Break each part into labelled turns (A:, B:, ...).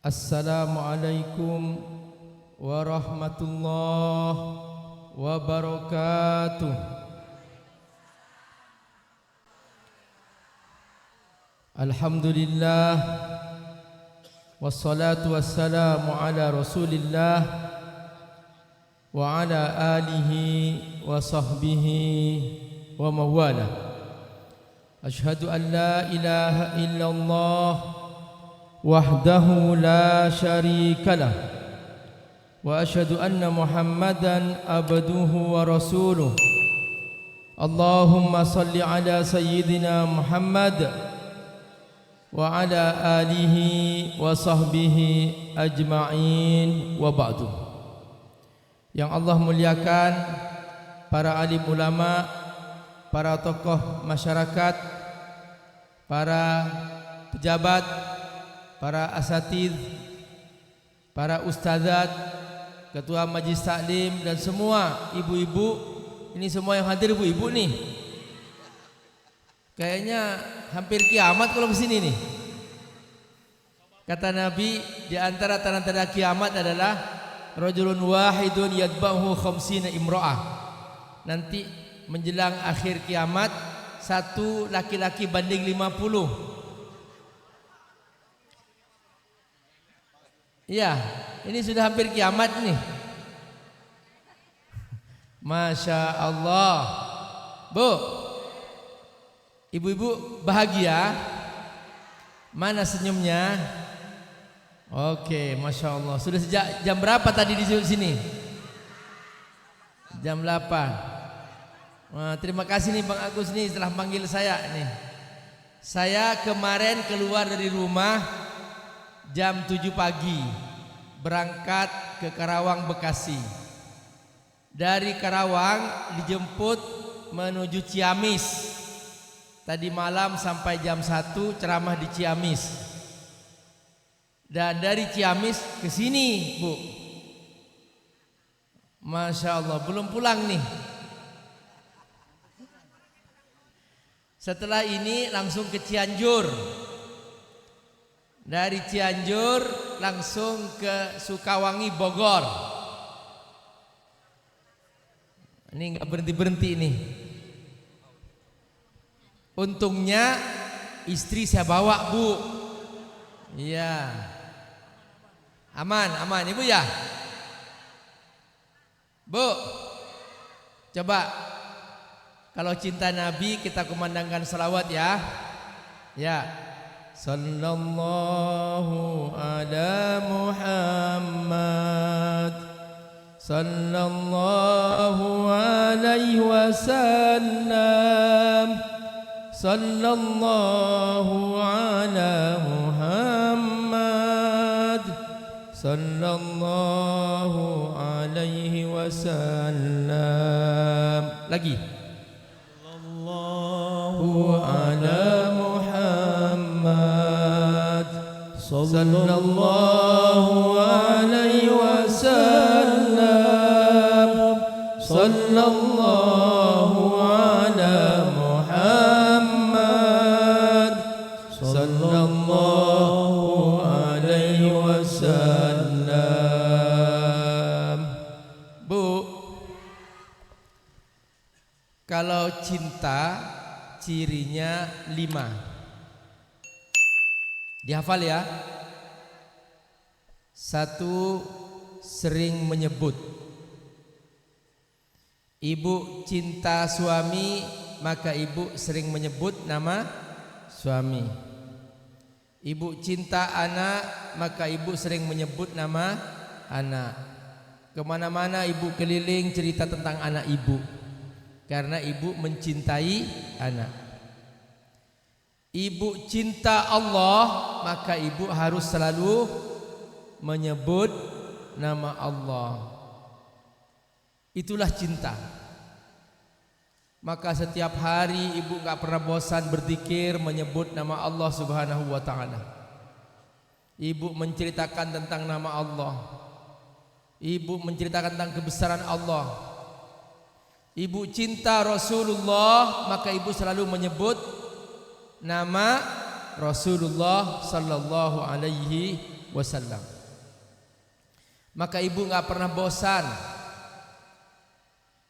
A: Assalamualaikum warahmatullahi wabarakatuh. Alhamdulillah wassalatu wassalamu ala Rasulillah wa ala alihi wa sahbihi wa mawala. Ashhadu an la ilaha illallah wahdahu la syarika lah wa asyhadu anna Muhammadan abduhu wa rasuluh. Allahumma salli ala sayyidina Muhammad wa ala alihi wa sahbihi ajma'in wa ba'du. Yang Allah muliakan para alim ulama, para tokoh masyarakat, para pejabat, para asatidz, para ustazat, ketua majlis taklim dan semua ibu-ibu. Ini semua yang hadir ibu-ibu nih. Kayaknya hampir kiamat kalau kesini nih. Kata Nabi, di antara tanda-tanda kiamat adalah rajulun wahidun yadbahu khamsina imra'ah. Nanti menjelang akhir kiamat, satu laki-laki banding 50. Iya, ini sudah hampir kiamat nih. Masya Allah. Bu, ibu-ibu bahagia? Mana senyumnya? Oke, Masya Allah. Sudah sejak jam berapa tadi di sini? Jam 8. Wah, terima kasih nih Bang Agus nih setelah panggil saya nih. Saya kemarin keluar dari rumah jam 7 pagi, berangkat ke Karawang, Bekasi. Dari Karawang dijemput menuju Ciamis. Tadi malam sampai jam 1 ceramah di Ciamis. Dan dari Ciamis ke sini, Bu. Masya Allah, belum pulang nih. Setelah ini langsung ke Cianjur. Dari Cianjur langsung ke Sukawangi, Bogor. Ini nggak berhenti-berhenti nih. Untungnya istri saya bawa, Bu. Iya. Aman, aman Ibu ya. Bu, coba kalau cinta Nabi kita kumandangkan salawat ya. Ya. Sallallahu ala Muhammad, sallallahu alaihi wasallam, sallallahu ala Muhammad, sallallahu alaihi wasallam. Lagi. Sallallahu ala Muhammad, sallallahu alaihi wasallam, sallallahu ala Muhammad, sallallahu alaihi wasallam. Bu, kalau cinta cirinya 5. Dihafal ya. 1, sering menyebut. Ibu cinta suami, maka ibu sering menyebut nama suami. Ibu cinta anak, maka ibu sering menyebut nama anak. Kemana-mana ibu keliling cerita tentang anak ibu, karena ibu mencintai anak. Ibu cinta Allah, maka ibu harus selalu menyebut nama Allah. Itulah cinta. Maka setiap hari ibu gak pernah bosan berzikir menyebut nama Allah Subhanahu wa ta'ala. Ibu menceritakan tentang nama Allah. Ibu menceritakan tentang kebesaran Allah. Ibu cinta Rasulullah, maka ibu selalu menyebut nama Rasulullah sallallahu alaihi wasallam. Maka ibu gak pernah bosan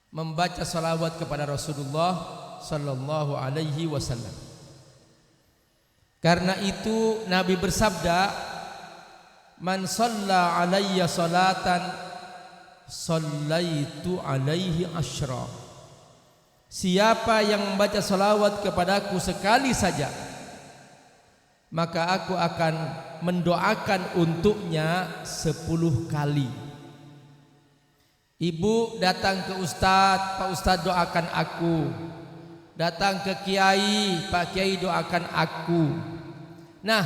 A: membaca salawat kepada Rasulullah sallallahu alaihi wasallam. Karena itu Nabi bersabda, "Man shalla alayya salatan shallaitu alaihi asyra." Siapa yang membaca salawat kepadaku sekali saja, maka aku akan mendoakan untuknya 10 kali. Ibu datang ke Ustadz, Pak Ustadz doakan aku. Datang ke Kiai, Pak Kiai doakan aku. Nah,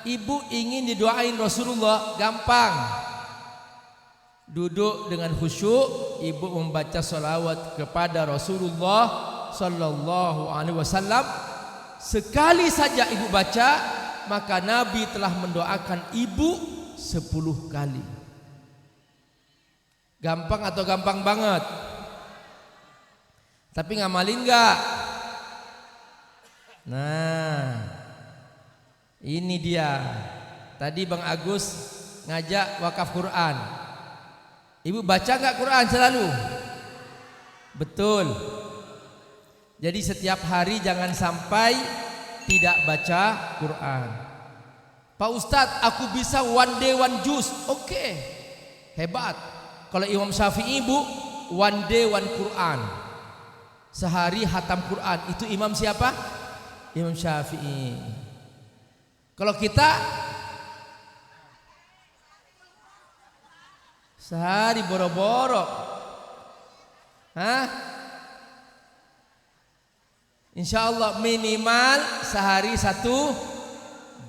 A: ibu ingin didoain Rasulullah, gampang. Duduk dengan khusyuk, ibu membaca salawat kepada Rasulullah sallallahu alaihi wasallam. Sekali saja ibu baca, maka Nabi telah mendoakan ibu 10 kali. Gampang atau gampang banget? Tapi ngamalin enggak? Nah, ini dia. Tadi Bang Agus ngajak wakaf Quran. Ibu baca enggak Quran selalu? Betul. Jadi setiap hari jangan sampai tidak baca Quran. Pak Ustadz, aku bisa one day one juz. Oke, hebat. Kalau Imam Syafi'i ibu, one day one Quran. Sehari hatam Quran. Itu imam siapa? Imam Syafi'i. Kalau kita sehari boro-boro. Hah? Insya Allah minimal sehari 1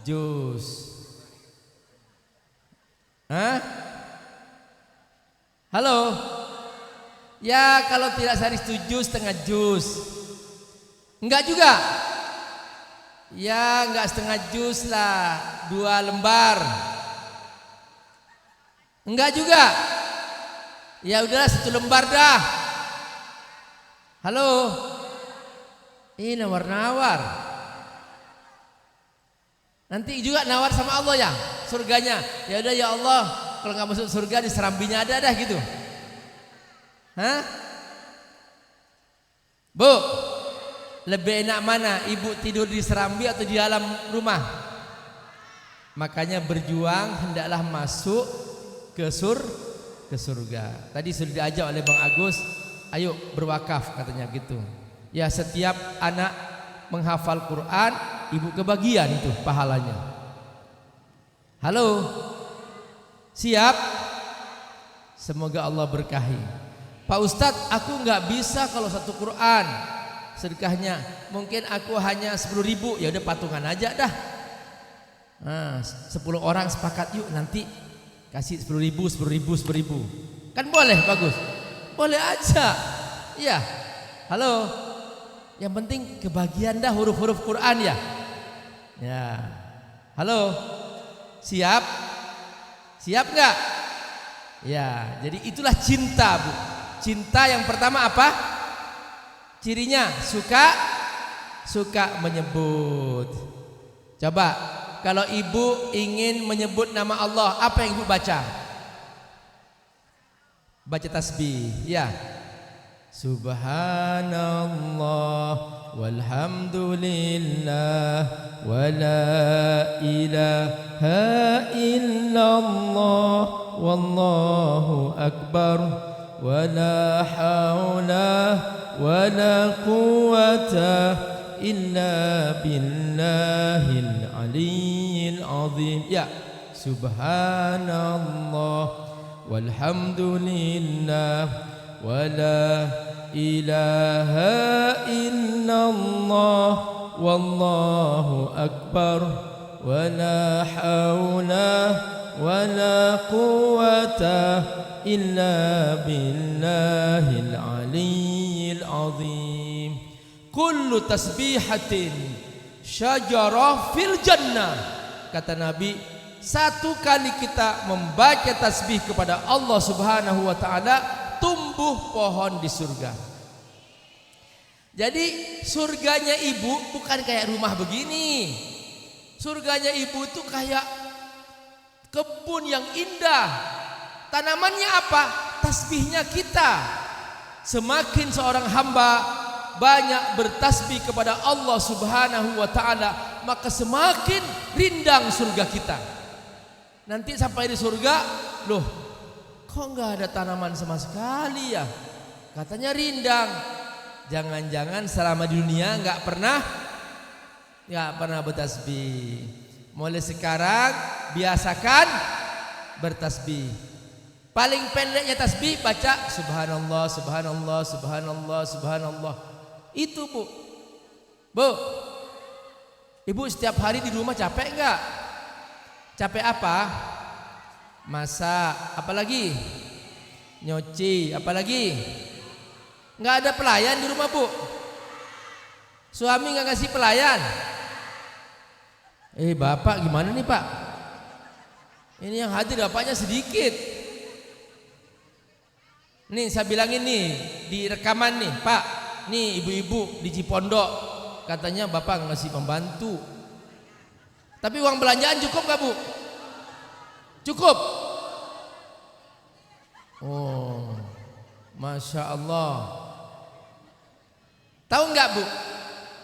A: juz. Hah? Halo? Ya kalau tidak sehari 1 juz, setengah juz. Enggak juga? Ya enggak setengah juz lah, 2 lembar. Enggak juga? Ya udahlah 1 lembar dah. Halo? Ini nawar-nawar. Nanti juga nawar sama Allah ya, surganya. Ya udah ya Allah, kalau nggak masuk surga di serambinya ada dah gitu. Hah? Bu, lebih enak mana? Ibu tidur di serambi atau di dalam rumah? Makanya berjuang hendaklah masuk ke surga. Tadi sudah diajak oleh Bang Agus, ayo berwakaf katanya gitu. Ya setiap anak menghafal Quran, ibu kebagian itu pahalanya. Halo? Siap? Semoga Allah berkahi. Pak Ustadz, aku nggak bisa kalau satu Quran sedekahnya. Mungkin aku hanya 10.000, ya udah patungan aja dah. Nah, 10 orang sepakat, yuk nanti kasih 10.000. Kan boleh, bagus. Boleh aja. Iya. Halo. Yang penting kebagian dah huruf-huruf Quran ya. Ya. Halo. Siap? Siap nggak? Ya, jadi itulah cinta, Bu. Cinta yang pertama apa? Cirinya suka menyebut. Coba, kalau ibu ingin menyebut nama Allah, apa yang ibu baca? Baca tasbih, ya. Subhanallah walhamdulillah wala ilaha illallah wallahu akbar wala haula wala quwata illa billahil aliyyil azim. Ya, subhanallah walhamdulillah wala ilaha illallah wallahu akbar wala haula wala quwata illa billahil aliyyil azim. Kullu tasbihatin syajarah fil jannah. Kata Nabi, satu kali kita membaca tasbih kepada Allah Subhanahu wa taala, tumbuh pohon di surga. Jadi surganya ibu bukan kayak rumah begini. Surganya ibu itu kayak kebun yang indah. Tanamannya apa? Tasbihnya kita. Semakin seorang hamba banyak bertasbih kepada Allah Subhanahu wa taala, maka semakin rindang surga kita. Nanti sampai di surga, loh, kok nggak ada tanaman sama sekali ya? Katanya rindang. Jangan-jangan selama di dunia nggak pernah bertasbih. Mulai sekarang biasakan bertasbih. Paling pendeknya tasbih baca subhanallah, subhanallah, subhanallah, subhanallah. Itu Bu. Ibu setiap hari di rumah capek nggak? Capek apa? Masak, apalagi nyuci, apalagi nggak ada pelayan di rumah Bu. Suami nggak kasih pelayan. Bapak gimana nih Pak? Ini yang hadir bapaknya sedikit. Nih saya bilangin nih di rekaman nih Pak, nih ibu-ibu di Cipondok katanya bapak ngasih pembantu. Tapi uang belanjaan cukup nggak Bu? Cukup. Oh, Masya Allah. Tahu nggak Bu,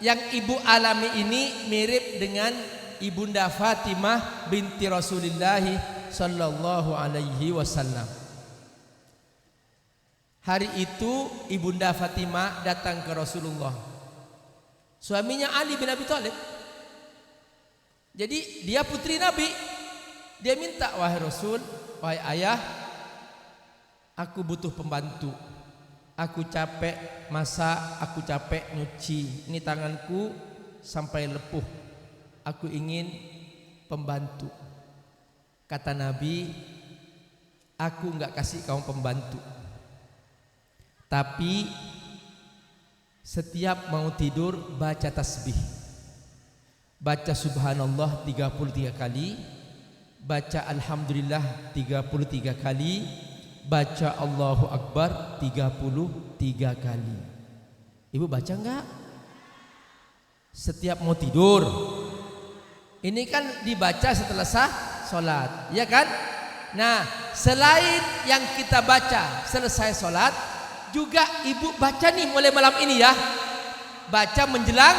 A: yang ibu alami ini mirip dengan Ibunda Fatimah binti Rasulullah sallallahu alaihi wasallam. Hari itu Ibunda Fatimah datang ke Rasulullah. Suaminya Ali bin Abi Thalib. Jadi dia putri Nabi. Dia minta, wahai Rasul, wahai ayah, aku butuh pembantu. Aku capek masak, aku capek nyuci. Ini tanganku sampai lepuh. Aku ingin pembantu. Kata Nabi, aku enggak kasih kamu pembantu. Tapi setiap mau tidur baca tasbih. Baca subhanallah 33 kali. Baca alhamdulillah 33 kali. Baca Allahu Akbar 33 kali. Ibu baca enggak? Setiap mau tidur. Ini kan dibaca setelah sholat, ya kan? Nah, selain yang kita baca selesai sholat, juga ibu baca nih mulai malam ini ya. Baca menjelang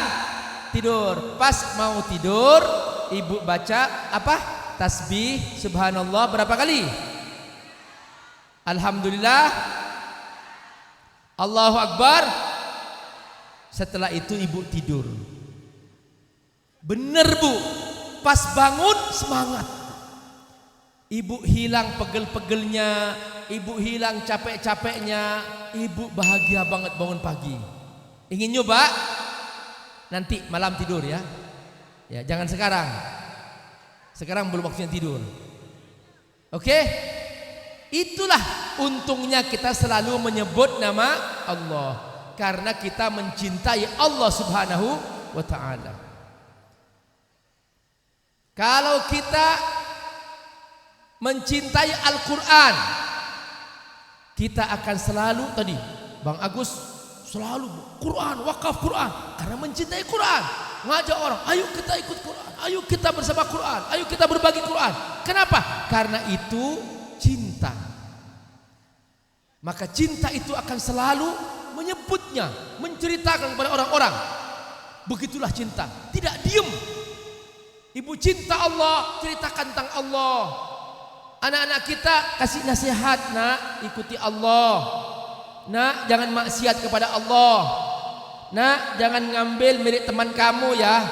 A: tidur. Pas mau tidur, ibu baca apa? Tasbih subhanallah berapa kali? Alhamdulillah, Allahu Akbar. Setelah itu ibu tidur. Bener Bu, pas bangun semangat. Ibu hilang pegel-pegelnya, ibu hilang capek-capeknya, ibu bahagia banget bangun pagi. Ingin nyoba? Nanti malam tidur ya. Ya, jangan sekarang. Sekarang belum waktunya tidur. Oke? Itulah untungnya kita selalu menyebut nama Allah, karena kita mencintai Allah Subhanahu wa taala. Kalau kita mencintai Al-Quran, kita akan selalu, tadi Bang Agus selalu Quran, wakaf Quran, karena mencintai Quran. Ngajak orang, ayo kita ikut Quran, ayo kita bersama Quran, ayo kita berbagi Quran. Kenapa? Karena itu cinta. Maka cinta itu akan selalu menyebutnya, menceritakan kepada orang-orang. Begitulah cinta, tidak diem. Ibu cinta Allah, ceritakan tentang Allah. Anak-anak kita kasih nasihat, nak, ikuti Allah. Nak, jangan maksiat kepada Allah. Nak, jangan ngambil milik teman kamu ya.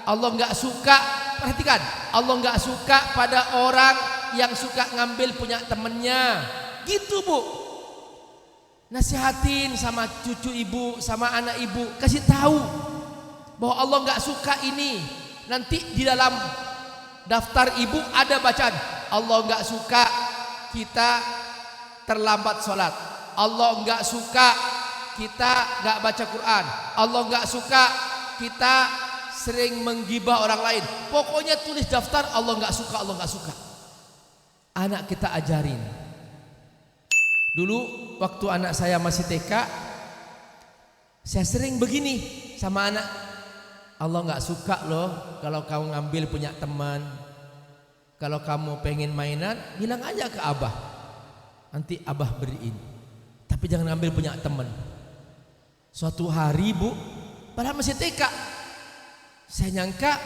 A: Allah enggak suka, perhatikan, Allah enggak suka pada orang yang suka ngambil punya temannya. Gitu, Bu. Nasihatin sama cucu ibu, sama anak ibu, kasih tahu bahwa Allah enggak suka ini. Nanti di dalam daftar ibu ada bacaan, Allah enggak suka kita terlambat sholat. Allah enggak suka kita enggak baca Quran. Allah enggak suka kita sering menggibah orang lain. Pokoknya tulis daftar Allah enggak suka, Allah enggak suka. Anak kita ajarin. Dulu waktu anak saya masih TK, saya sering begini sama anak. Allah enggak suka loh kalau kamu ngambil punya teman. Kalau kamu pengen mainan, bilang aja ke abah. Nanti abah beriin. Tapi jangan ngambil punya teman. Suatu hari, Bu, padahal masih TK, saya nyangka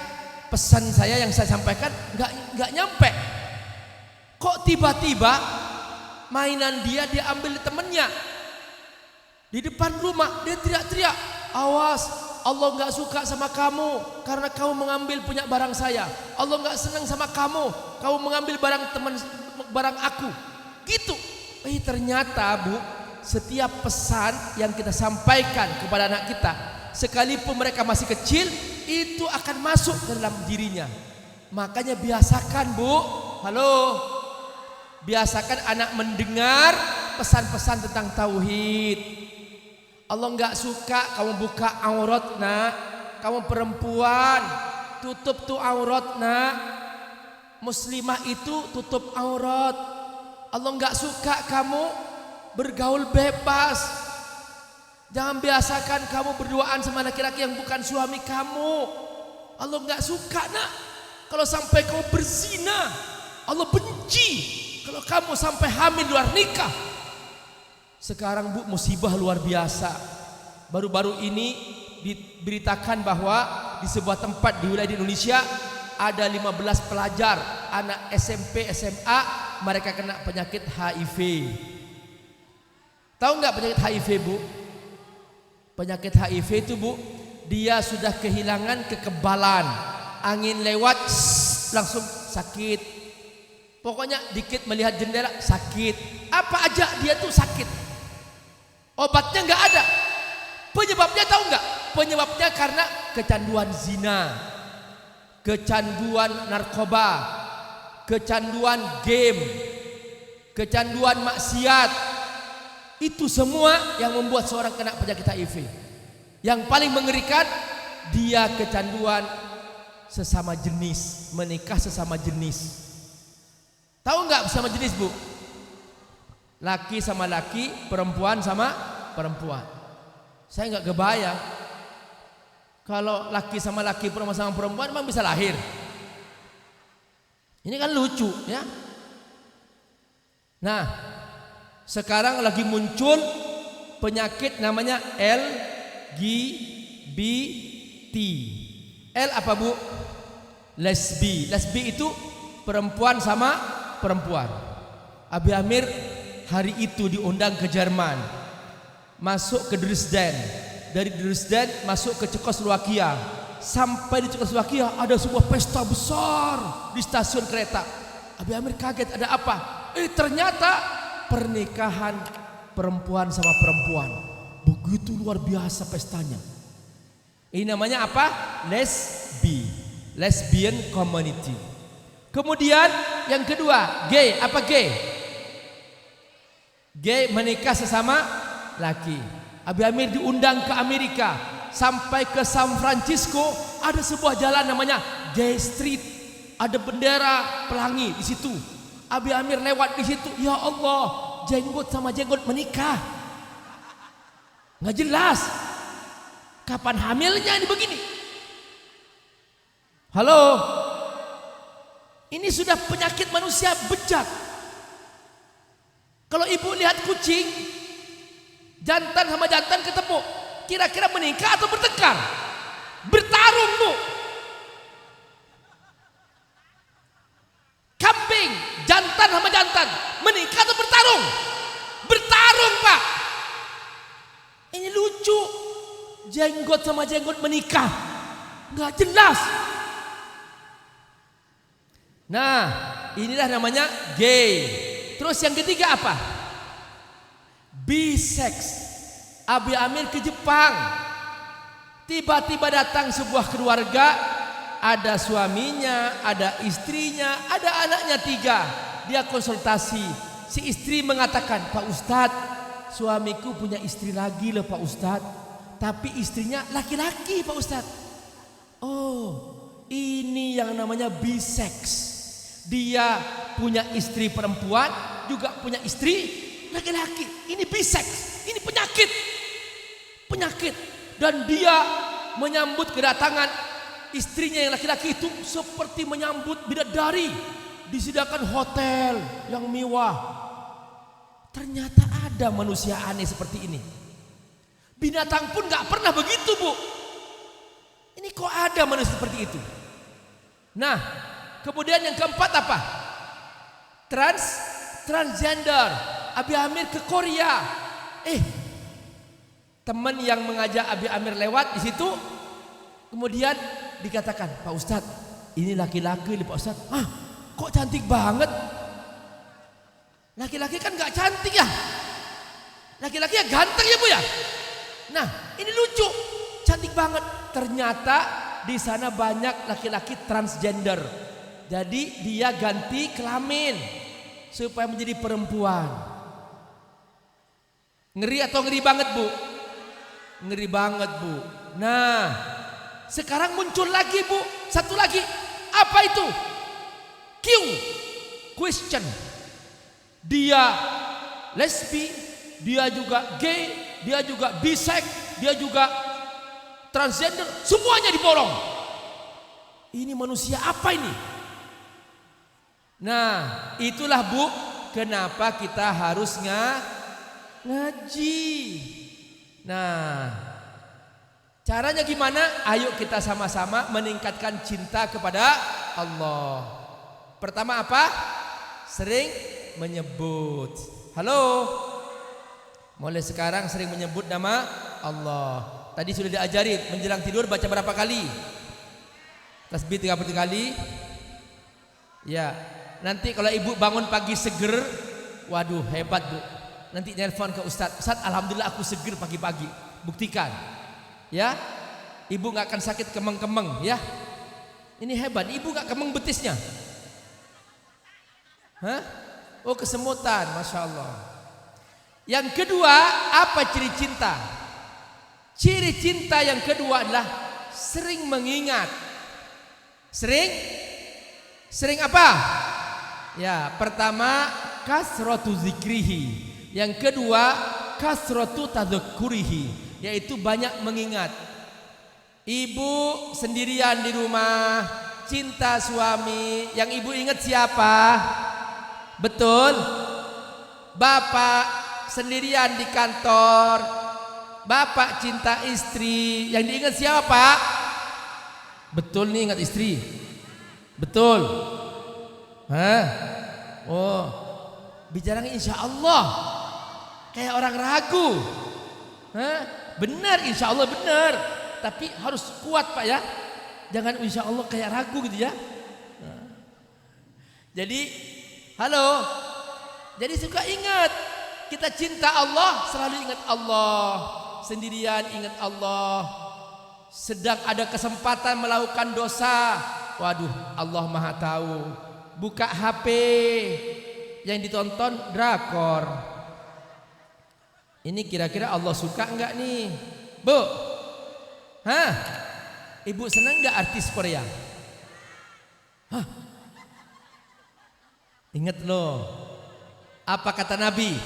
A: pesan saya yang saya sampaikan nggak nyampe. Kok tiba-tiba mainan dia ambil temennya di depan rumah, dia teriak-teriak, awas, Allah nggak suka sama kamu karena kamu mengambil punya barang saya. Allah nggak senang sama kamu mengambil barang aku. Gitu. Ternyata, Bu, setiap pesan yang kita sampaikan kepada anak kita, sekalipun mereka masih kecil, itu akan masuk ke dalam dirinya. Makanya biasakan, Bu, halo, biasakan anak mendengar pesan-pesan tentang tauhid. Allah enggak suka kamu buka aurat, nak. Kamu perempuan, tutup tuh aurat, nak. Muslimah itu tutup aurat. Allah enggak suka kamu bergaul bebas. Jangan biasakan kamu berduaan sama laki-laki yang bukan suami kamu. Allah enggak suka, nak. Kalau sampai kamu berzina, Allah benci. Kalau kamu sampai hamil luar nikah. Sekarang, Bu, musibah luar biasa. Baru-baru ini diberitakan bahwa di sebuah tempat di wilayah di Indonesia ada 15 pelajar anak SMP, SMA, mereka kena penyakit HIV. Tahu nggak penyakit HIV, Bu? Penyakit HIV itu, Bu, dia sudah kehilangan kekebalan. Angin lewat langsung sakit. Pokoknya dikit melihat jendela sakit. Apa aja dia tuh sakit. Obatnya nggak ada. Penyebabnya tahu nggak? Penyebabnya karena kecanduan zina, kecanduan narkoba, kecanduan game, kecanduan maksiat. Itu semua yang membuat seorang kena penyakit HIV. Yang paling mengerikan, dia kecanduan sesama jenis, menikah sesama jenis. Tahu nggak sesama jenis, Bu? Laki sama laki, perempuan sama perempuan. Saya nggak kebayang kalau laki sama laki, perempuan sama perempuan memang bisa lahir. Ini kan lucu, ya. Nah, sekarang lagi muncul penyakit namanya LGBT. L apa, Bu? Lesbi. Lesbi itu perempuan sama perempuan. Abi Amir hari itu diundang ke Jerman, masuk ke Dresden, dari Dresden masuk ke Cekoslowakia. Sampai di Cekoslowakia ada sebuah pesta besar di stasiun kereta. Abi Amir kaget, ada apa? Ternyata pernikahan perempuan sama perempuan. Begitu luar biasa pestanya. Ini namanya apa? Lesbian community. Kemudian yang kedua, gay. Apa gay? Gay menikah sesama laki. Abi Amir diundang ke Amerika, sampai ke San Francisco ada sebuah jalan namanya Gay Street. Ada bendera pelangi di situ. Abi Amir lewat di situ, ya Allah, jenggot sama jenggot menikah. Nggak jelas. Kapan hamilnya ini begini? Halo. Ini sudah penyakit manusia bejat. Kalau ibu lihat kucing, jantan sama jantan ketemu, kira-kira menikah atau bertengkar? Bertarung, Bu. Kambing, jantan sama jantan, menikah atau bertarung? Bertarung, Pak. Ini lucu. Jenggot sama jenggot menikah. Nggak jelas. Nah, inilah namanya gay. Terus yang ketiga apa? Bisex. Abi Amir ke Jepang. Tiba-tiba datang sebuah keluarga, ada suaminya, ada istrinya, ada anaknya 3. Dia konsultasi. Si istri mengatakan, Pak Ustadz, suamiku punya istri lagi loh Pak Ustadz, tapi istrinya laki-laki Pak Ustadz. Oh, ini yang namanya bisex. Dia punya istri perempuan, juga punya istri laki-laki. Ini bisex, ini penyakit. Penyakit. Dan dia menyambut kedatangan istrinya yang laki-laki itu seperti menyambut bidadari. Disediakan hotel yang mewah. Ternyata ada manusia aneh seperti ini. Binatang pun gak pernah begitu, Bu. Ini kok ada manusia seperti itu. Nah, kemudian yang keempat apa? Transgender. Abi Amir ke Korea. Teman yang mengajak Abi Amir lewat di situ, kemudian dikatakan, Pak Ustadz, ini laki-laki nih Pak Ustadz. Kok cantik banget? Laki-laki kan gak cantik ya. Laki-laki ya ganteng ya Bu ya. Nah, ini lucu, cantik banget. Ternyata di sana banyak laki-laki transgender. Jadi dia ganti kelamin supaya menjadi perempuan. Ngeri atau ngeri banget, Bu? Ngeri banget, Bu. Nah, sekarang muncul lagi, Bu, satu lagi. Apa itu? Question. Dia lesbi, dia juga gay, dia juga bisex, dia juga transgender, semuanya diborong. Ini manusia apa ini? Nah, itulah Bu, kenapa kita harus ngaji. Nah, caranya gimana? Ayo kita sama-sama meningkatkan cinta kepada Allah. Pertama apa? Sering menyebut. Halo. Mulai sekarang sering menyebut nama Allah. Tadi sudah diajari menjelang tidur baca berapa kali? Tasbih 30 kali. Ya. Nanti kalau ibu bangun pagi seger, waduh hebat Bu. Nanti nelfon ke Ustadz. Ustadz, alhamdulillah aku seger pagi-pagi. Buktikan. Ya. Ibu gak akan sakit kemeng-kemeng ya. Ini hebat. Ibu gak kemeng betisnya. Hah? Oh, kesemutan, Masya Allah. Yang kedua, apa ciri cinta? Ciri cinta yang kedua adalah sering mengingat. Sering apa? Ya, pertama kasratu zikrihi. Yang kedua kasratu tadzakurihi, yaitu banyak mengingat. Ibu sendirian di rumah, cinta suami, yang ibu ingat siapa? Betul. Bapak sendirian di kantor, bapak cinta istri, yang diingat siapa Pak? Betul nih, ingat istri. Betul. Hah? Oh, bicaranya insya Allah kayak orang ragu. Hah? Benar, insya Allah benar. Tapi harus kuat Pak ya. Jangan insya Allah kayak ragu gitu ya. Jadi halo, Jadi suka ingat, kita cinta Allah selalu ingat Allah, sendirian ingat Allah, sedang ada kesempatan melakukan dosa, waduh Allah Maha tahu. Buka HP yang ditonton drakor. Ini kira-kira Allah suka enggak nih, Bu? Hah? Ibu senang enggak artis Korea? Hah? Ingat loh, apa kata Nabi?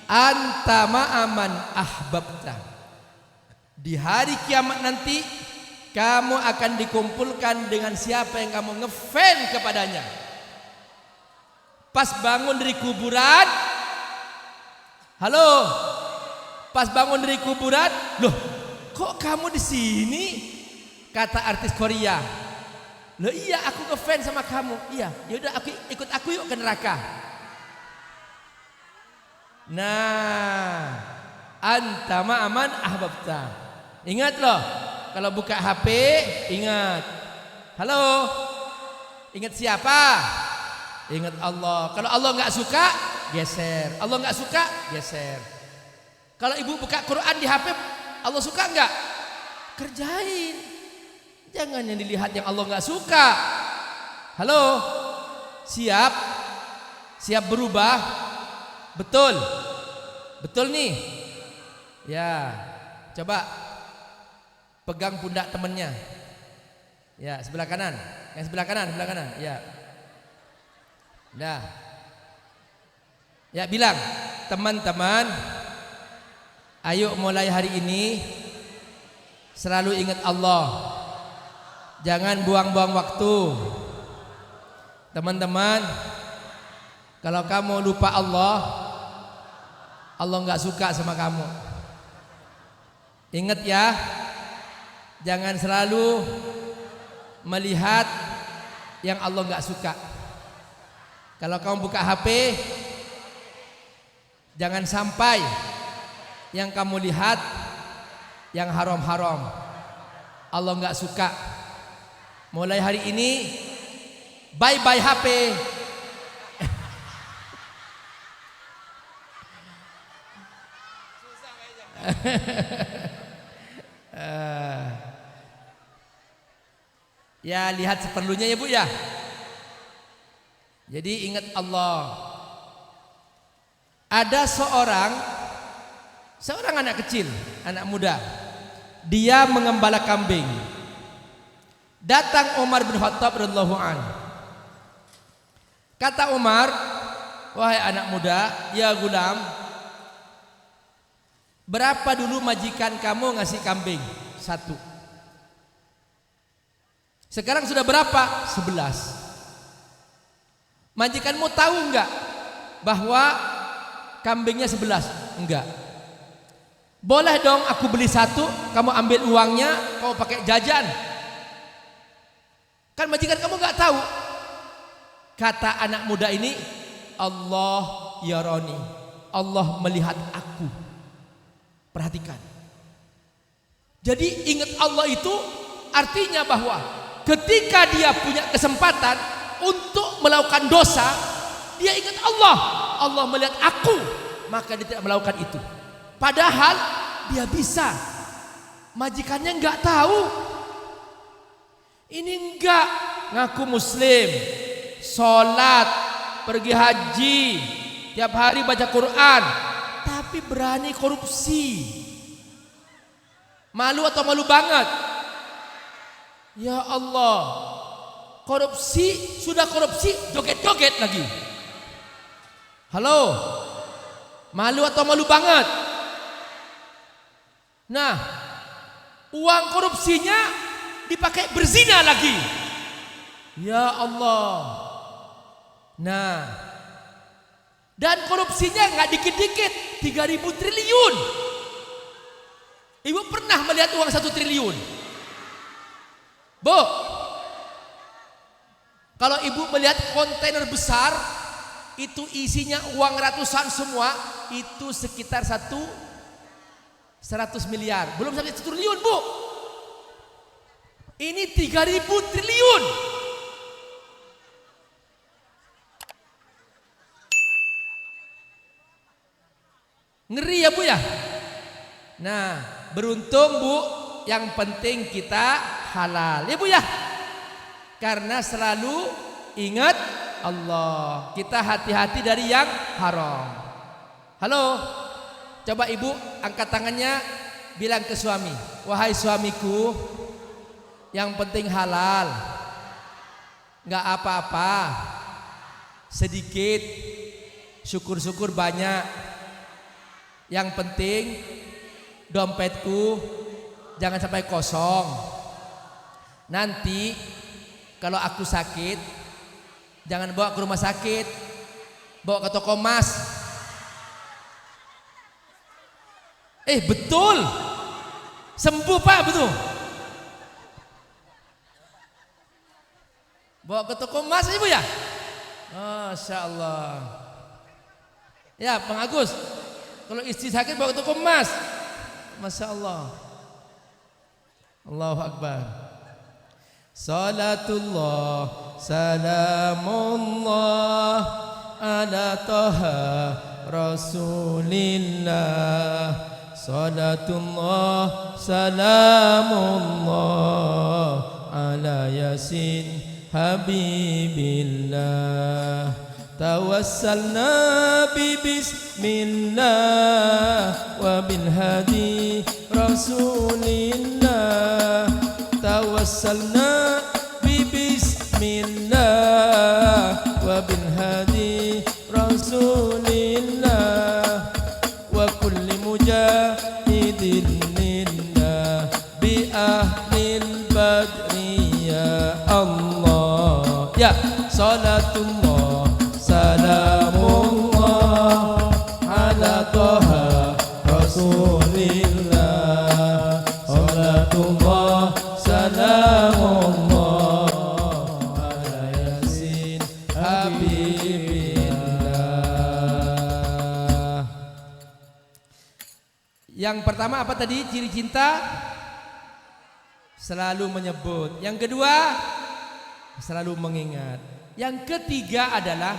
A: Anta ma'aman ahbabta. Di hari kiamat nanti kamu akan dikumpulkan dengan siapa yang kamu ngefans kepadanya. Pas bangun dari kuburan, halo, pas bangun dari kuburan, loh, kok kamu di sini? Kata artis Korea. Loh iya, aku ngefans sama kamu. Iya, yaudah ikut aku yuk ke neraka. Nah, anta ma'aman ahbabta. Ingat loh, kalau buka HP ingat. Halo, ingat siapa? Ingat Allah. Kalau Allah nggak suka, geser. Allah nggak suka, geser. Kalau ibu buka Quran di HP, Allah suka nggak? Kerjain. Jangan yang dilihat yang Allah nggak suka. Halo, siap? Siap berubah? Betul, betul nih. Ya, coba pegang pundak temennya. Ya, sebelah kanan. Yang sebelah kanan, sebelah kanan. Ya. Nah, ya bilang, teman-teman, ayo mulai hari ini selalu ingat Allah. Jangan buang-buang waktu. Teman-teman, kalau kamu lupa Allah, Allah nggak suka sama kamu. Ingat ya, jangan selalu melihat yang Allah nggak suka. Kalau kamu buka HP, jangan sampai yang kamu lihat yang haram-haram. Allah nggak suka. Mulai hari ini, bye-bye HP. Ya lihat seperlunya ya Bu ya. Jadi ingat Allah. Ada seorang anak kecil, anak muda. Dia mengembala kambing. Datang Umar bin Khattab radhiyallahu anhu. Kata Umar, wahai anak muda, ya gulam, berapa dulu majikan kamu ngasih kambing? 1. Sekarang sudah berapa? 11. Majikanmu tahu enggak bahwa kambingnya 11? Enggak. Boleh dong aku beli 1, kamu ambil uangnya, kamu pakai jajan. Kan majikan kamu enggak tahu. Kata anak muda ini, Allah yarani, Allah melihat aku. Perhatikan. Jadi ingat Allah itu artinya bahwa ketika dia punya kesempatan untuk melakukan dosa, dia ingat Allah. Allah melihat aku, maka dia tidak melakukan itu. Padahal dia bisa. Majikannya enggak tahu. Ini enggak ngaku muslim, sholat, pergi haji, tiap hari baca Quran, tapi berani korupsi. Malu atau malu banget? Ya Allah, korupsi, sudah korupsi, joget-joget lagi. Halo, malu atau malu banget? Nah, uang korupsinya dipakai berzina lagi. Ya Allah. Nah, dan korupsinya nggak dikit-dikit, 3.000 triliun. Ibu pernah melihat uang 1 triliun? Bu, kalau ibu melihat kontainer besar, itu isinya uang ratusan semua, itu sekitar 100 miliar. Belum sampai 1 triliun, Bu. Ini 3.000 triliun. Ngeri ya Bu ya. Nah, beruntung Bu, yang penting kita halal ya Bu ya. Karena selalu ingat Allah. Kita hati-hati dari yang haram. Halo, coba Ibu angkat tangannya, bilang ke suami, wahai suamiku, yang penting halal, nggak apa-apa, sedikit, syukur-syukur banyak. Yang penting dompetku jangan sampai kosong. Nanti kalau aku sakit, jangan bawa ke rumah sakit, bawa ke toko emas. Betul, sembuh Pak, betul. Bawa ke toko emas Ibu ya. Masya Allah. Ya Bang Agus, kalau istri sakit bawa ke toko emas. Masya Allah. Allahu Akbar. Salatullah salamullah ala taha rasulillah. Salatullah salamullah ala yasin habibillah. Tawassalna bi bismillah wa bil hadi rasulillah. Tawassalna bi bismillah wa bil hadi rasulillah. Wa kulli mujahidin lillah bi ahlil badri ya Allah. Ya, salatullah salamullah ala taha rasulillah. Salatullah salamullah ala yasin habibillah. Yang pertama apa tadi ciri cinta? Selalu menyebut. Yang kedua, selalu mengingat. Yang ketiga adalah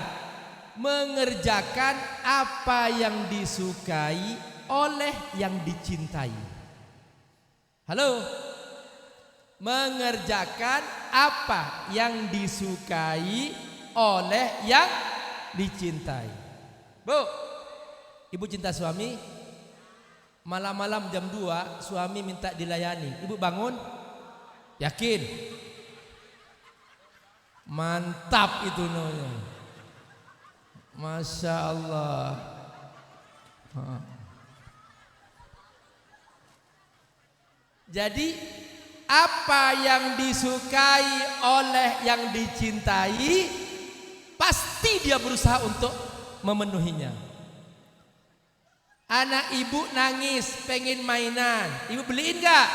A: mengerjakan apa yang disukai oleh yang dicintai. Halo, mengerjakan apa yang disukai oleh yang dicintai. Bu, Ibu cinta suami, malam-malam jam 2 suami minta dilayani, Ibu bangun? Yakin? Mantap itu namanya. Masya Allah. Jadi apa yang disukai oleh yang dicintai, pasti dia berusaha untuk memenuhinya. Anak ibu nangis pengen mainan, ibu beliin gak?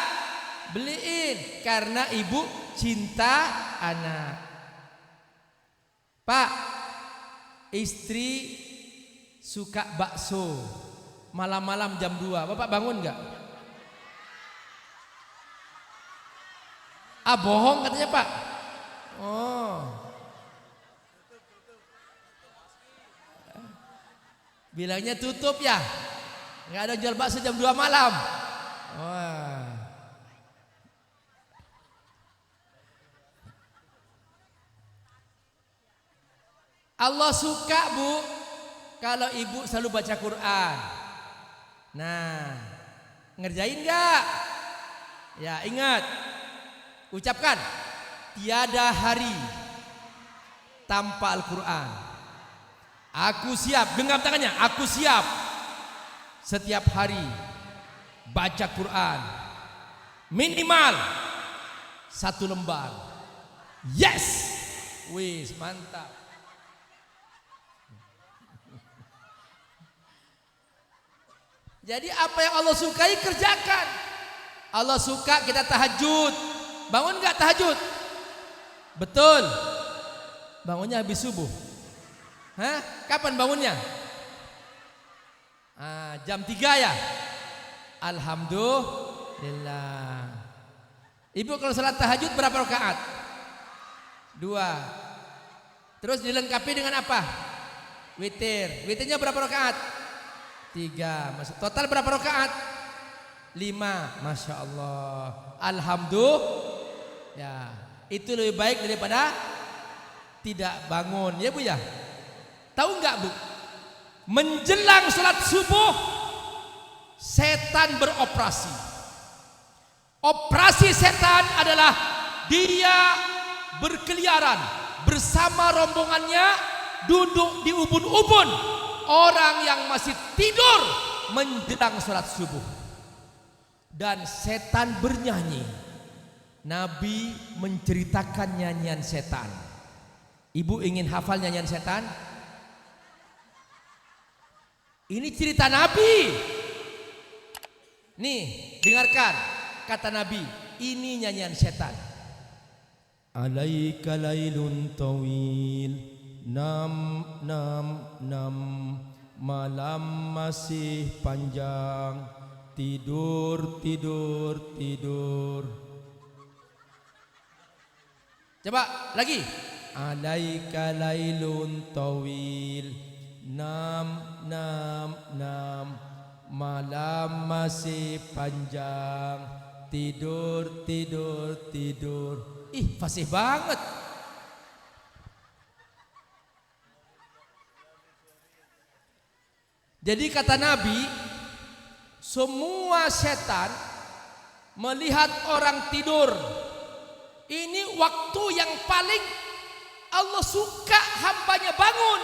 A: Beliin, karena ibu cinta anak. Pak, istri suka bakso, malam-malam jam 2, Bapak bangun gak? Bohong katanya Pak. Oh, bilangnya tutup ya, nggak ada jual bakso jam 2 malam. Wah. Allah suka Bu kalau ibu selalu baca Quran. Nah, ngerjain gak? Ya ingat, ucapkan tiada hari tanpa Al-Quran. Aku siap, genggam tangannya, aku siap setiap hari baca Quran minimal 1 lembar. Yes, wis mantap. Jadi apa yang Allah sukai kerjakan. Allah suka kita tahajud. Bangun gak tahajud? Betul. Bangunnya habis subuh. Hah? Kapan bangunnya? Jam 3 ya? Alhamdulillah. Ibu kalau salat tahajud berapa rakaat? 2. Terus dilengkapi dengan apa? Witir. Witirnya berapa rakaat? 3. Total berapa rakaat? 5. Masya Allah. Alhamdulillah. Ya, itu lebih baik daripada tidak bangun, ya Bu ya. Tahu nggak Bu? Menjelang sholat subuh, setan beroperasi. Operasi setan adalah dia berkeliaran bersama rombongannya, duduk di ubun-ubun orang yang masih tidur menjelang sholat subuh. Dan setan bernyanyi. Nabi menceritakan nyanyian setan. Ibu ingin hafal nyanyian setan? Ini cerita Nabi. Nih, dengarkan kata Nabi. Ini nyanyian setan. Alaika lailun tawil, nam malam masih panjang, tidur. Coba lagi. Alaika lailun tawil, nam malam masih panjang, tidur. Ih, fasih banget. Jadi kata Nabi, semua setan melihat orang tidur. Ini waktu yang paling Allah suka hambanya bangun.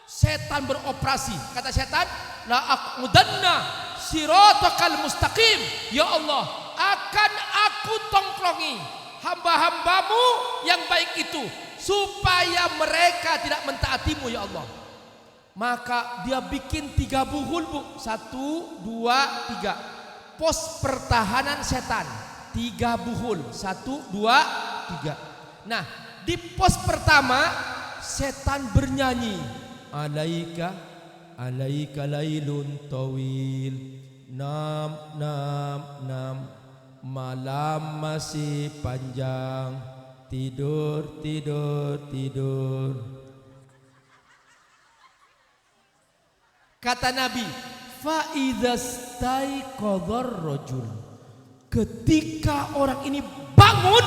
A: Setan beroperasi. Kata setan, la aqudanna siratakal mustaqim. Ya Allah, akan aku tongkrongi hamba-hambamu yang baik itu supaya mereka tidak mentaatimu ya Allah. Maka dia bikin 3 buhul Bu. 1, 2, 3. Pos pertahanan setan 3 buhul. 1, 2, 3. Nah, di pos pertama setan bernyanyi. Alaika lailun tawil, nam malam masih panjang, tidur. Kata Nabi, fa idzastaiqadhar rajul, ketika orang ini bangun,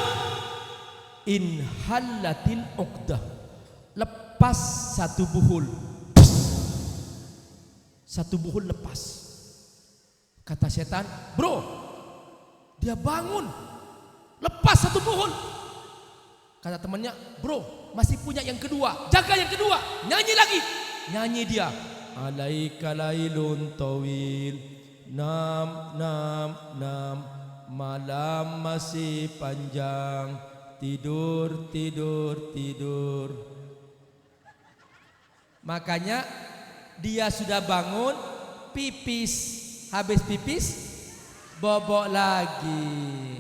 A: inhalatil uqdah, lepas 1 buhul. 1 buhul lepas. Kata setan, bro, dia bangun, lepas 1 buhul. Kata temannya, bro, masih punya yang kedua, jaga yang kedua. Nyanyi lagi. Nyanyi dia, alaika lailun tawil, nam malam masih panjang, tidur. Makanya dia sudah bangun, pipis, habis pipis bobok lagi.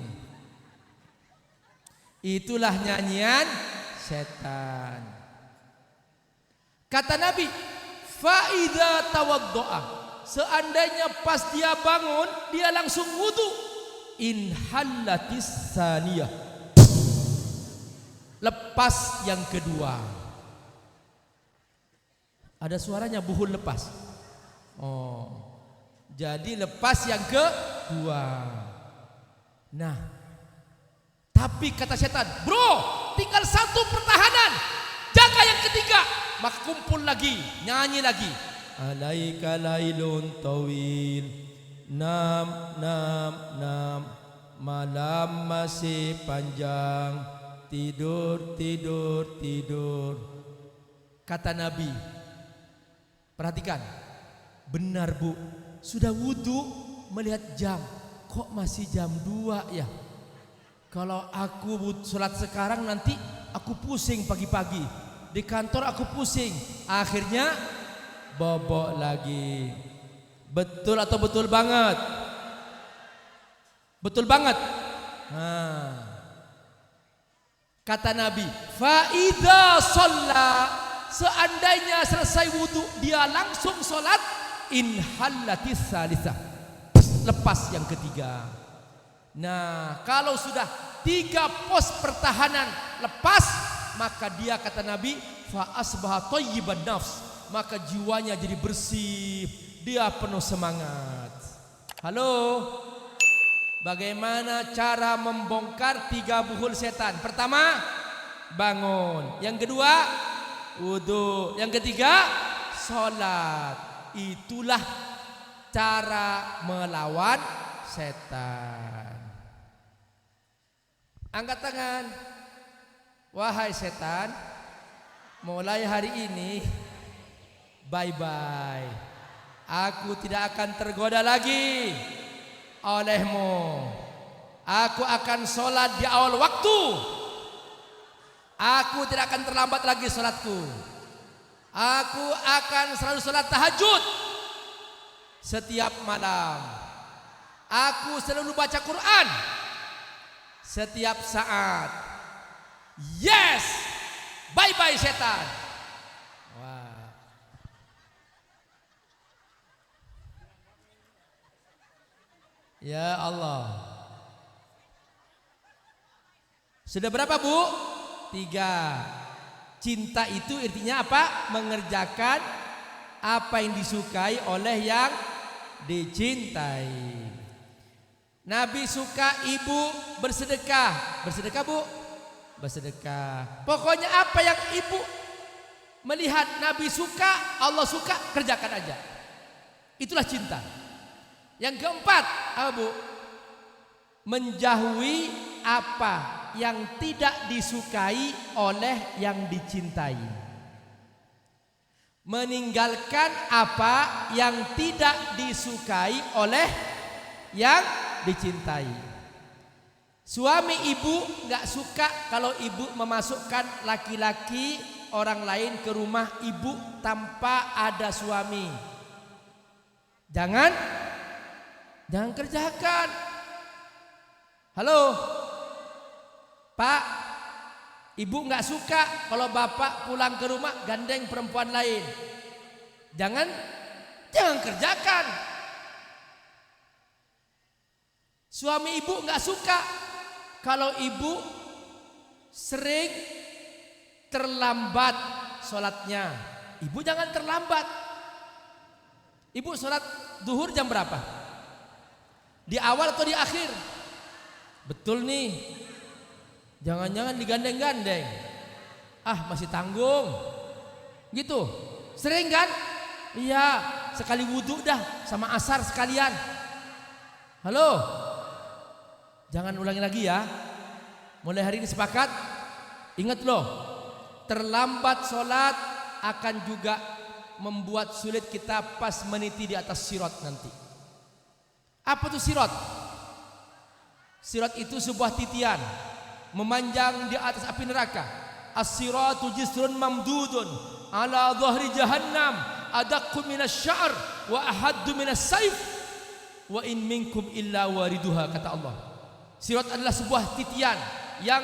A: Itulah nyanyian setan. Kata Nabi, fa idza tawaddoa, seandainya pas dia bangun dia langsung wudu, inhalatis saniyah, lepas yang kedua. Ada suaranya, buhul lepas. Oh, jadi lepas yang kedua. Nah, tapi kata setan, bro, tinggal 1 pertahanan, jaga yang ketiga. Maka kumpul lagi, nyanyi lagi. Alaika lailun tawil, nam malam masih panjang, tidur. Kata Nabi, perhatikan, benar Bu, sudah wudu melihat jam, kok masih jam 2 ya. Kalau aku sholat sekarang nanti aku pusing pagi-pagi, di kantor aku pusing, akhirnya bobok lagi. Betul atau betul banget? Betul banget. Nah, kata Nabi, fa idza shalla, seandainya selesai wudu dia langsung sholat, inhalatis salisah, lepas yang ketiga. Nah, kalau sudah 3 pos pertahanan lepas, maka dia, kata Nabi, fa asbaha thayyiban nafs, maka jiwanya jadi bersih, dia penuh semangat. Halo, bagaimana cara membongkar 3 buhul setan? Pertama, bangun. Yang kedua, wudu. Yang ketiga, sholat. Itulah cara melawan setan. Angkat tangan. Wahai setan, mulai hari ini bye-bye. Aku tidak akan tergoda lagi olehmu. Aku akan sholat di awal waktu. Aku tidak akan terlambat lagi sholatku. Aku akan selalu sholat tahajud setiap malam. Aku selalu baca Quran setiap saat. Yes, bye-bye setan. Wah. Ya Allah. Sudah berapa, Bu? 3. Cinta itu artinya apa? Mengerjakan apa yang disukai oleh yang dicintai. Nabi suka ibu bersedekah. Bersedekah, Bu? Bersedekah. Pokoknya apa yang ibu melihat Nabi suka, Allah suka, kerjakan aja. Itulah cinta. Yang keempat, apa, Bu? Menjauhi apa yang tidak disukai oleh yang dicintai. Meninggalkan apa yang tidak disukai oleh yang dicintai. Suami ibu gak suka kalau ibu memasukkan laki-laki orang lain ke rumah ibu tanpa ada suami. Jangan kerjakan. Halo Pak, ibu gak suka kalau bapak pulang ke rumah gandeng perempuan lain. Jangan kerjakan. Suami ibu gak suka kalau ibu sering terlambat sholatnya. Ibu jangan terlambat. Ibu sholat duhur jam berapa? Di awal atau di akhir? Betul nih. Jangan-jangan digandeng-gandeng. Ah, masih tanggung. Gitu. Sering kan? Iya, sekali wudhu dah sama asar sekalian. Halo. Jangan ulangi lagi ya. Mulai hari ini sepakat. Ingat loh, terlambat sholat akan juga membuat sulit kita pas meniti di atas sirat nanti. Apa tuh sirat? Sirat itu sebuah titian memanjang di atas api neraka. As-siratu jisrun mamdudun ala dhahri jahannam adaqqu minas sya'r wa ahaddu minas saif wa in minkum illa wariduha, kata Allah. Sirat adalah sebuah titian yang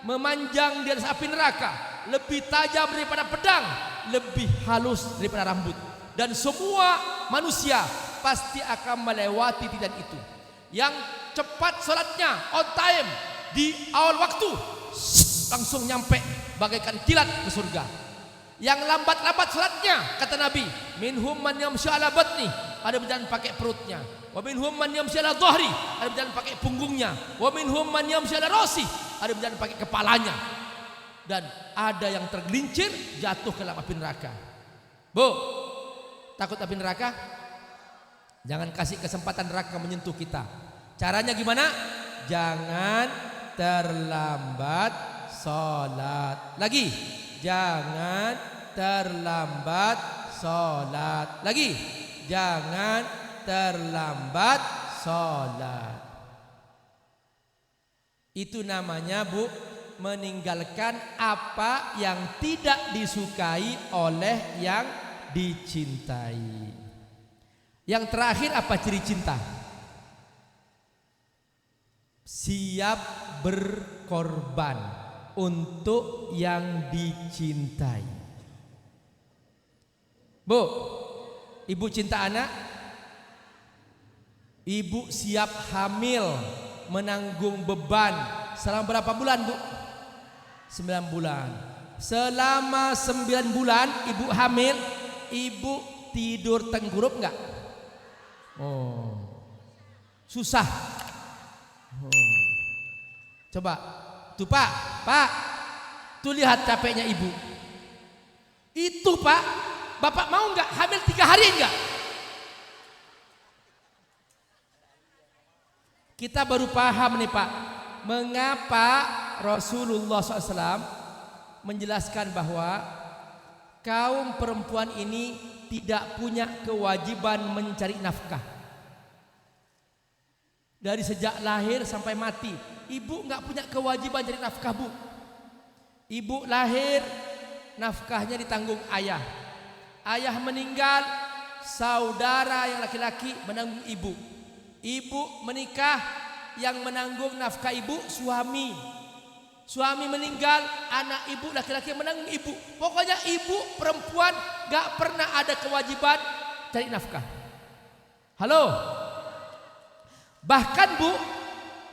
A: memanjang di atas api neraka, lebih tajam daripada pedang, lebih halus daripada rambut, dan semua manusia pasti akan melewati titian itu. Yang cepat sholatnya on time di awal waktu langsung nyampe bagaikan kilat ke surga. Yang lambat-lambat sholatnya, kata Nabi, minhum man yamshi ala batni, ada berjalan pakai perutnya. Wa minhum man yamshi ala dhahri, ada berjalan pakai punggungnya. Wa minhum man yamshi ala rasi, ada berjalan pakai kepalanya. Dan ada yang tergelincir jatuh ke dalam api neraka. Bu, takut api neraka? Jangan kasih kesempatan neraka menyentuh kita. Caranya gimana? Jangan terlambat sholat. Lagi, jangan terlambat sholat. Lagi, jangan terlambat sholat. Itu namanya, Bu, meninggalkan apa yang tidak disukai oleh yang dicintai. Yang terakhir, apa ciri cinta? Siap berkorban untuk yang dicintai. Bu, ibu cinta anak? Ibu siap hamil, menanggung beban selama berapa bulan, Bu? 9 bulan. Selama 9 bulan ibu hamil, ibu tidur tengkurap enggak? Oh. Susah. Oh. Coba. Tuh Pak. Tuh lihat capeknya ibu. Itu Pak, Bapak mau enggak hamil 3 hari enggak? Kita baru paham nih Pak, mengapa Rasulullah SAW menjelaskan bahwa kaum perempuan ini tidak punya kewajiban mencari nafkah. Dari sejak lahir sampai mati, ibu nggak punya kewajiban cari nafkah, Bu. Ibu lahir, nafkahnya ditanggung ayah. Ayah meninggal, saudara yang laki-laki menanggung ibu. Ibu menikah, yang menanggung nafkah ibu suami. Suami meninggal, anak ibu laki-laki yang menanggung ibu. Pokoknya ibu perempuan gak pernah ada kewajiban cari nafkah. Halo. Bahkan Bu,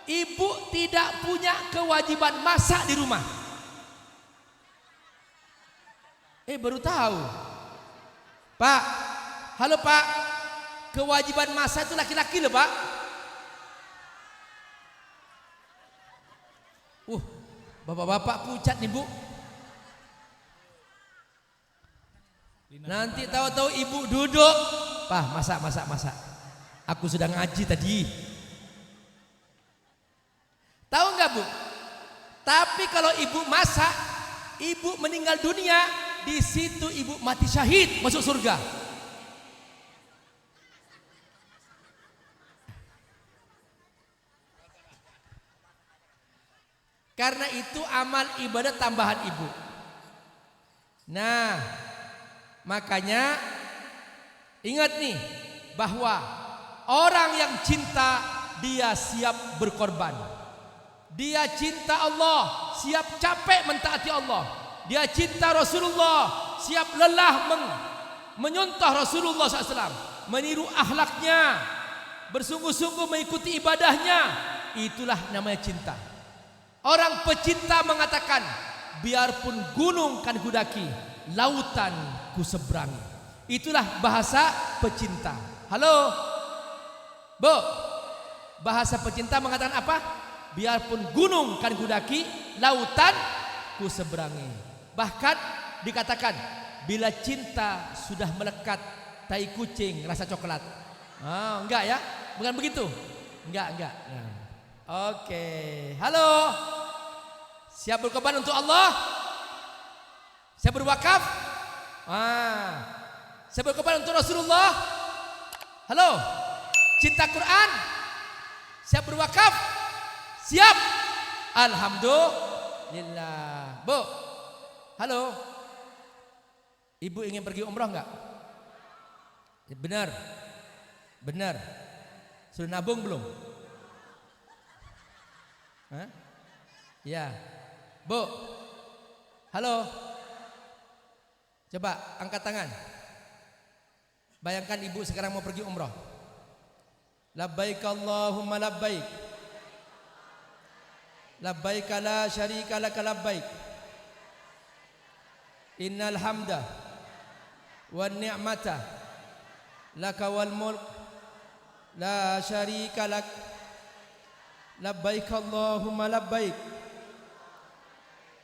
A: ibu tidak punya kewajiban masak di rumah. Baru tahu. Pak, halo Pak, kewajiban masak itu laki-laki loh Pak. Bapak-bapak pucat nih Bu. Nanti tahu-tahu ibu duduk, Pak masak. Aku sudah ngaji tadi. Tahu nggak Bu? Tapi kalau ibu masak, ibu meninggal dunia, di situ ibu mati syahid, masuk surga. Karena itu amal ibadah tambahan ibu. Nah, makanya ingat nih bahwa orang yang cinta dia siap berkorban. Dia cinta Allah, siap capek mentaati Allah. Dia cinta Rasulullah, siap lelah menyontoh Rasulullah SAW, meniru akhlaknya, bersungguh-sungguh mengikuti ibadahnya. Itulah namanya cinta. Orang pecinta mengatakan, biarpun gunung kan kudaki, lautan ku seberangi. Itulah bahasa pecinta. Halo, Bu. Bahasa pecinta mengatakan apa? Biarpun gunung kan kudaki, lautan ku seberangi. Bahkan dikatakan, bila cinta sudah melekat, tai kucing rasa coklat. Enggak ya? Bukan begitu? Enggak. Nah. Oke. Halo. Siap berkorban untuk Allah? Siap berwakaf? Siap berkorban untuk Rasulullah? Halo. Cinta Quran? Siap berwakaf? Siap. Alhamdulillah. Bu. Halo. Ibu ingin pergi umrah enggak? Benar. Sudah nabung belum? Ya. Bu. Halo. Coba angkat tangan. Bayangkan ibu sekarang mau pergi umrah. Labbaik Allahumma labbaik. Labbaik la syarika laka labbaik. Innal hamda wan ni'mata laka wal mulk la syarika lak. Labbaik Allahumma labbaik.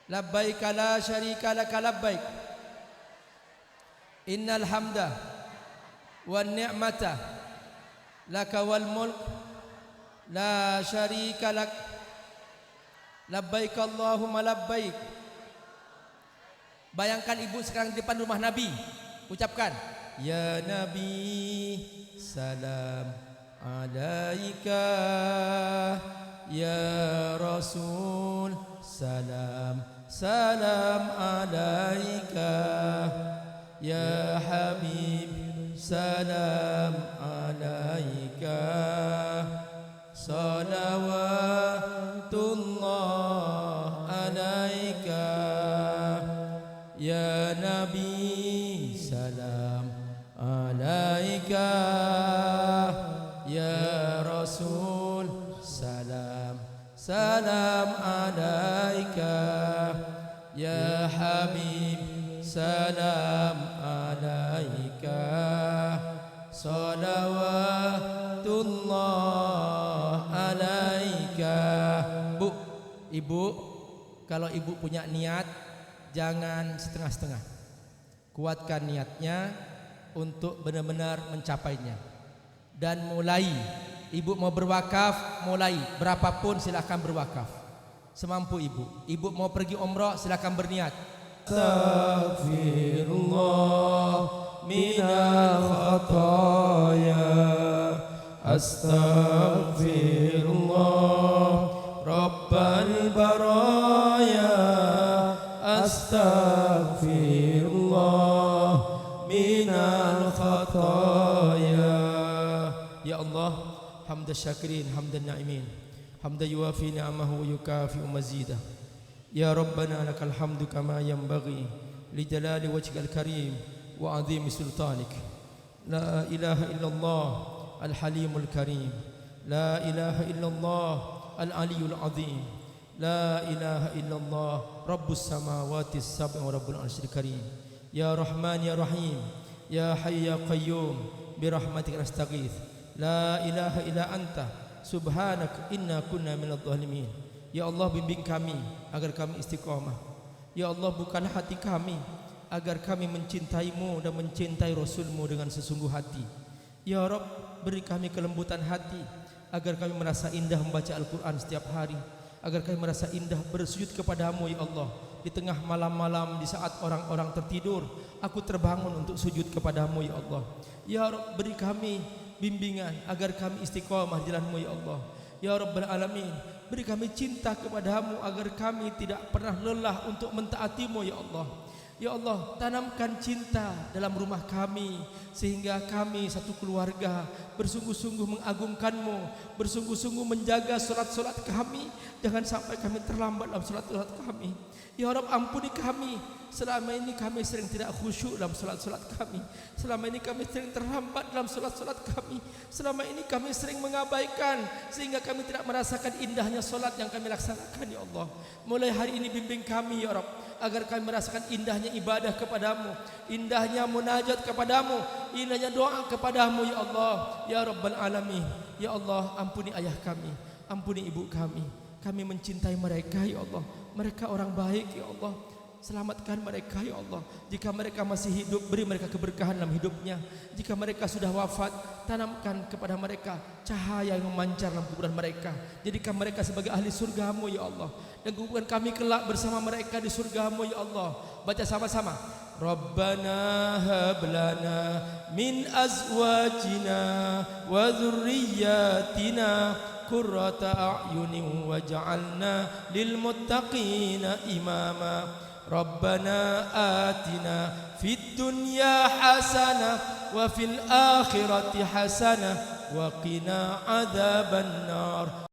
A: Labbaik la syarika laka labbaik. Innal hamda wan ni'mata laka wal mulk la syarika lak. Labbaik Allahumma labbaik. Bayangkan ibu sekarang di depan rumah Nabi. Ucapkan, ya Nabi salam alaika, ya Rasul salam alaika, ya Habib salam alaika, salawatullah alaika, ya Nabi salam alaika, ya Rasul salam alaika, ya Habib salam alaika. salawatullah alaika. Bu, ibu, kalau ibu punya niat jangan setengah-setengah. Kuatkan niatnya untuk benar-benar mencapainya. Dan mulai, ibu mau berwakaf, mulai berapapun silakan berwakaf semampu ibu. Ibu mau pergi umrah, silakan berniat. Astaghfirullah minal khataya, astaghfirullah rabbal baraya, astaghfirullah minal khataya. Ya Allah, hamdan syakirin, hamdan na'imin, hamdan yuafi ni'amahu wa yukafi mazidah. Ya Rabbana lakal hamdu kama yanbaghi li jalali wajhikal karim wa azimi sultanik. La ilaha illallah al-halimul karim, la ilaha illallah al-aliyul azim, la ilaha illallah rabbus samawati as-sab'i wa rabbul arsyil karim. Ya Rahman ya Rahim, ya Hayy ya Qayyum, bi rahmatika nastaghits. La ilaha illa anta subhanak inna kunna minadh dhalimin. Ya Allah, bimbing kami agar kami istiqamah. Ya Allah, bukalah hati kami agar kami mencintaimu dan mencintai Rasulmu dengan sesungguh hati. Ya Rabb, beri kami kelembutan hati agar kami merasa indah membaca Al-Quran setiap hari, agar kami merasa indah bersujud kepadamu. Ya Allah, di tengah malam-malam, di saat orang-orang tertidur, aku terbangun untuk sujud kepadamu. Ya Allah, ya Rabb, beri kami bimbingan agar kami istiqamah di jalanmu. Ya Allah, ya Rabbal Alamin, beri kami cinta kepadamu agar kami tidak pernah lelah untuk mentaatimu. Ya Allah, ya Allah, tanamkan cinta dalam rumah kami sehingga kami satu keluarga bersungguh-sungguh mengagungkanmu, bersungguh-sungguh menjaga solat-solat kami. Jangan sampai kami terlambat dalam solat-solat kami. Ya Rabb, ampuni kami. Selama ini kami sering tidak khusyuk dalam solat-solat kami. Selama ini kami sering terlambat dalam solat-solat kami. Selama ini kami sering mengabaikan sehingga kami tidak merasakan indahnya solat yang kami laksanakan. Ya Allah, mulai hari ini bimbing kami ya Rabb, agar kami merasakan indahnya ibadah kepadamu, indahnya munajat kepadamu, indahnya doa kepadamu. Ya Allah, ya Rabbal Alamin, ya Allah, ampuni ayah kami, ampuni ibu kami. Kami mencintai mereka. Ya Allah, mereka orang baik. Ya Allah, selamatkan mereka. Ya Allah, jika mereka masih hidup, beri mereka keberkahan dalam hidupnya. Jika mereka sudah wafat, tanamkan kepada mereka cahaya yang memancar dalam kuburan mereka. Jadikan mereka sebagai ahli surgamu. Ya Allah, dan kuburkan kami kelak bersama mereka di surgamu. Ya Allah, baca sama-sama. Rabbana hablana min azwajina wa dzurriyyatina qurrata a'yunin waj'alna lil muttaqina imama. Rabbana atina fid dunya hasanah wa fil akhirati hasanah wa qina adzaban nar.